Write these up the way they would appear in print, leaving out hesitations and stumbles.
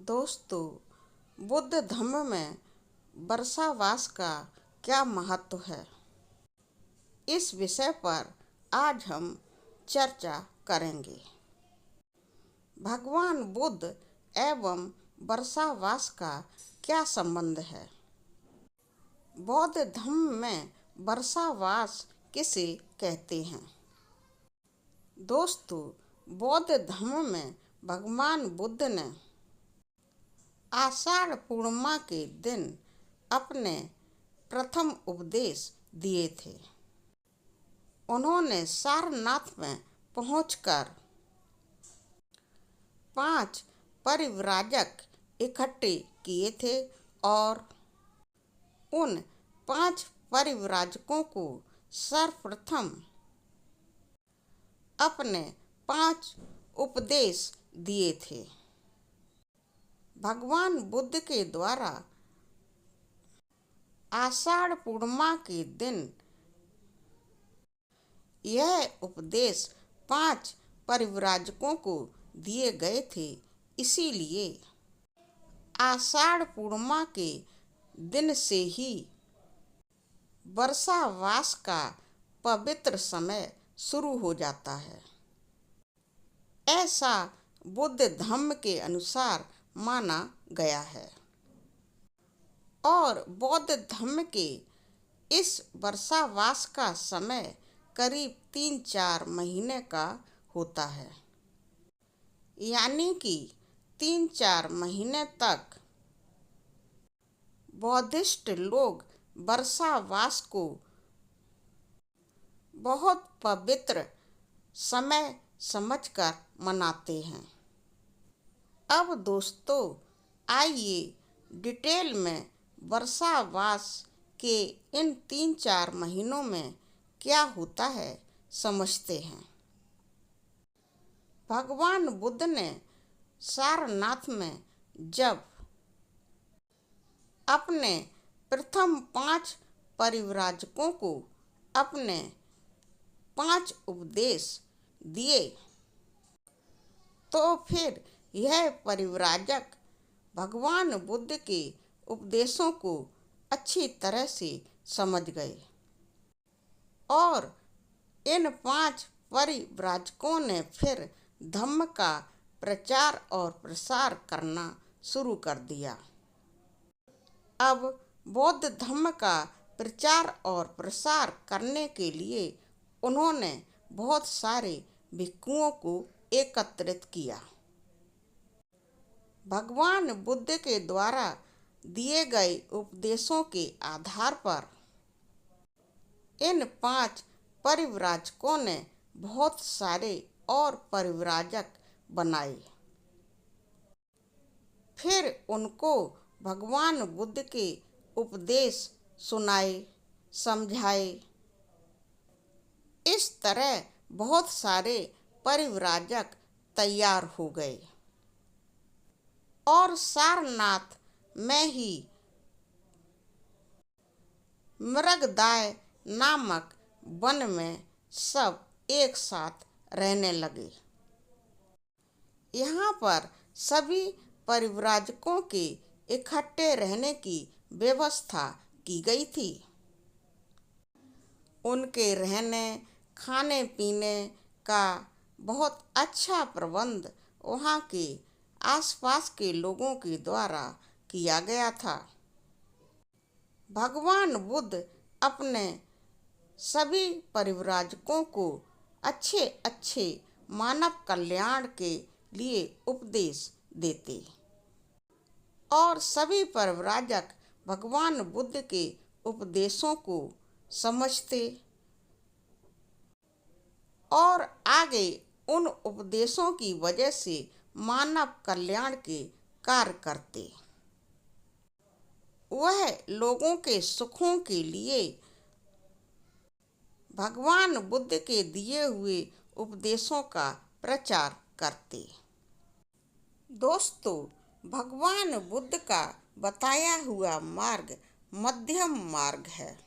दोस्तों, बुद्ध धम्म में वर्षावास का क्या महत्व है, इस विषय पर आज हम चर्चा करेंगे। भगवान बुद्ध एवं वर्षावास का क्या संबंध है? बौद्ध धम्म में वर्षावास किसे कहते हैं? दोस्तों, बौद्ध धम्म में भगवान बुद्ध ने आषाढ़ पूर्णिमा के दिन अपने प्रथम उपदेश दिए थे। उन्होंने सारनाथ में पहुंचकर 5 परिव्राजक इकट्ठे किए थे और उन 5 परिव्राजकों को सर्वप्रथम अपने 5 उपदेश दिए थे। भगवान बुद्ध के द्वारा आषाढ़ पूर्णिमा के दिन यह उपदेश 5 परिव्राजकों को दिए गए थे। इसीलिए आषाढ़ पूर्णिमा के दिन से ही वर्षावास का पवित्र समय शुरू हो जाता है। ऐसा बुद्ध धम्म के अनुसार माना गया है और बौद्ध धम्म के इस वर्षावास का समय करीब 3-4 महीने का होता है, यानी कि 3-4 महीने तक बौद्धिस्ट लोग वर्षावास को बहुत पवित्र समय समझकर मनाते हैं। अब दोस्तों, आइए डिटेल में वर्षावास के इन 3-4 महीनों में क्या होता है समझते हैं। भगवान बुद्ध ने सारनाथ में जब अपने प्रथम 5 परिव्राजकों को अपने 5 उपदेश दिए, तो फिर यह परिव्राजक भगवान बुद्ध के उपदेशों को अच्छी तरह से समझ गए और इन 5 परिव्राजकों ने फिर धम्म का प्रचार और प्रसार करना शुरू कर दिया। अब बौद्ध धम्म का प्रचार और प्रसार करने के लिए उन्होंने बहुत सारे भिक्षुओं को एकत्रित किया। भगवान बुद्ध के द्वारा दिए गए उपदेशों के आधार पर इन 5 परिव्राजकों ने बहुत सारे और परिव्राजक बनाए। फिर उनको भगवान बुद्ध के उपदेश सुनाए, समझाए। इस तरह बहुत सारे परिव्राजक तैयार हो गए और सारनाथ में ही मृगदाय नामक वन में सब एक साथ रहने लगे। यहाँ पर सभी परिव्राजकों के इकट्ठे रहने की व्यवस्था की गई थी। उनके रहने खाने पीने का बहुत अच्छा प्रबंध वहाँ के आसपास के लोगों के द्वारा किया गया था। भगवान बुद्ध अपने सभी परिव्राजकों को अच्छे अच्छे मानव कल्याण के लिए उपदेश देते और सभी परिव्राजक भगवान बुद्ध के उपदेशों को समझते और आगे उन उपदेशों की वजह से मानव कल्याण के कार्य करते। वह लोगों के सुखों के लिए भगवान बुद्ध के दिए हुए उपदेशों का प्रचार करते। दोस्तों, भगवान बुद्ध का बताया हुआ मार्ग मध्यम मार्ग है।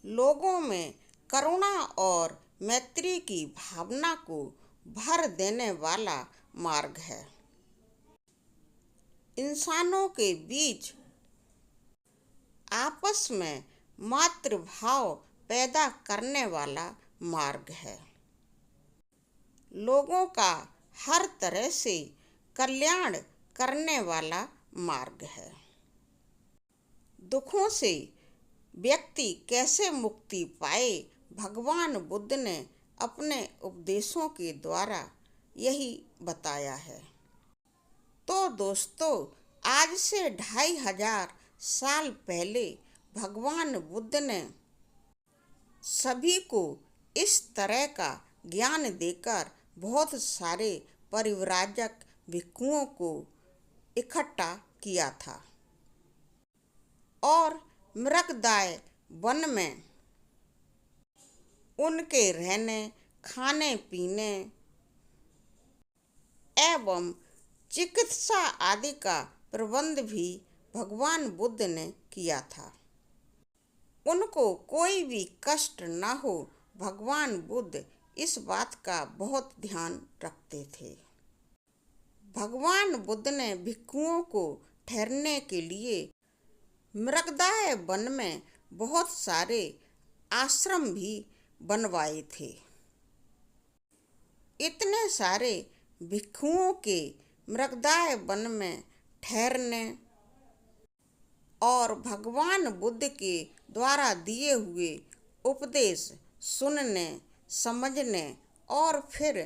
लोगों में करुणा और मैत्री की भावना को भर देने वाला मार्ग है। इंसानों के बीच आपस में मातृभाव पैदा करने वाला मार्ग है। लोगों का हर तरह से कल्याण करने वाला मार्ग है। दुखों से व्यक्ति कैसे मुक्ति पाए, भगवान बुद्ध ने अपने उपदेशों के द्वारा यही बताया है। तो दोस्तों, आज से 2500 साल पहले भगवान बुद्ध ने सभी को इस तरह का ज्ञान देकर बहुत सारे परिव्राजक भिक्षुओं को इकट्ठा किया था और मृगदाय वन में उनके रहने, खाने पीने एवं चिकित्सा आदि का प्रबंध भी भगवान बुद्ध ने किया था। उनको कोई भी कष्ट न हो, भगवान बुद्ध इस बात का बहुत ध्यान रखते थे। भगवान बुद्ध ने भिक्षुओं को ठहरने के लिए मृगदाय वन में बहुत सारे आश्रम भी बनवाए थे। इतने सारे भिक्षुओं के मृगदाय वन में ठहरने और भगवान बुद्ध के द्वारा दिए हुए उपदेश सुनने, समझने और फिर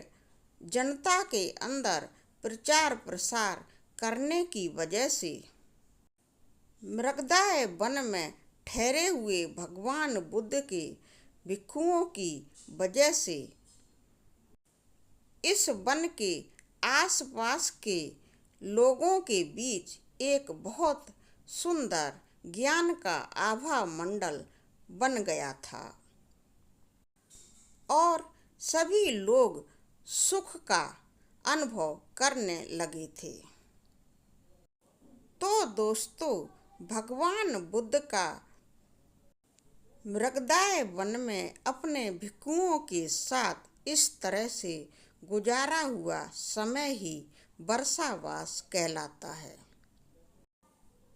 जनता के अंदर प्रचार प्रसार करने की वजह से मृगदाय वन में ठहरे हुए भगवान बुद्ध के भिक्षुओं की वजह से इस वन के आसपास के लोगों के बीच एक बहुत सुंदर ज्ञान का आभा मंडल बन गया था और सभी लोग सुख का अनुभव करने लगे थे। तो दोस्तों, भगवान बुद्ध का मृगदाय वन में अपने भिक्षुओं के साथ इस तरह से गुजारा हुआ समय ही वर्षावास कहलाता है।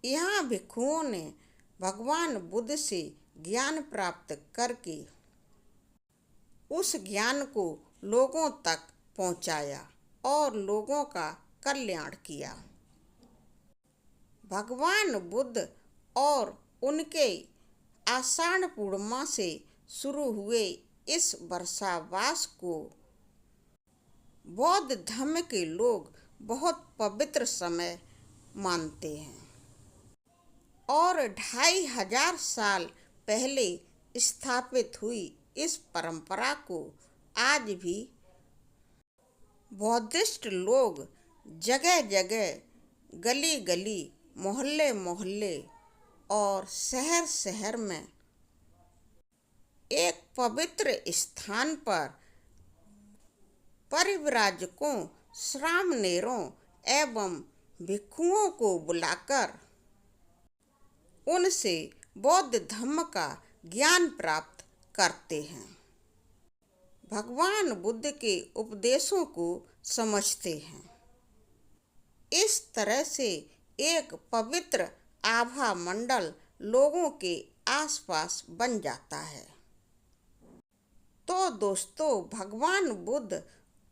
यहाँ भिक्षुओं ने भगवान बुद्ध से ज्ञान प्राप्त करके उस ज्ञान को लोगों तक पहुँचाया और लोगों का कल्याण किया। भगवान बुद्ध और उनके आषाढ़ पूर्णिमा से शुरू हुए इस वर्षावास को बौद्ध धर्म के लोग बहुत पवित्र समय मानते हैं और 2500 साल पहले स्थापित हुई इस परंपरा को आज भी बौद्धिस्ट लोग जगह जगह, गली गली, मोहल्ले मोहल्ले और शहर शहर में एक पवित्र स्थान पर परिव्राजकों, श्रामणेरों एवं भिक्षुओं को बुलाकर उनसे बौद्ध धर्म का ज्ञान प्राप्त करते हैं, भगवान बुद्ध के उपदेशों को समझते हैं। इस तरह से एक पवित्र आभा मंडल लोगों के आसपास बन जाता है। तो दोस्तों, भगवान बुद्ध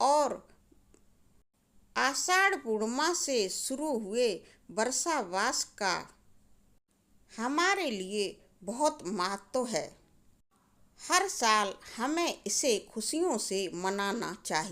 और आषाढ़ पूर्णिमा से शुरू हुए वर्षावास का हमारे लिए बहुत महत्व है। हर साल हमें इसे खुशियों से मनाना चाहिए।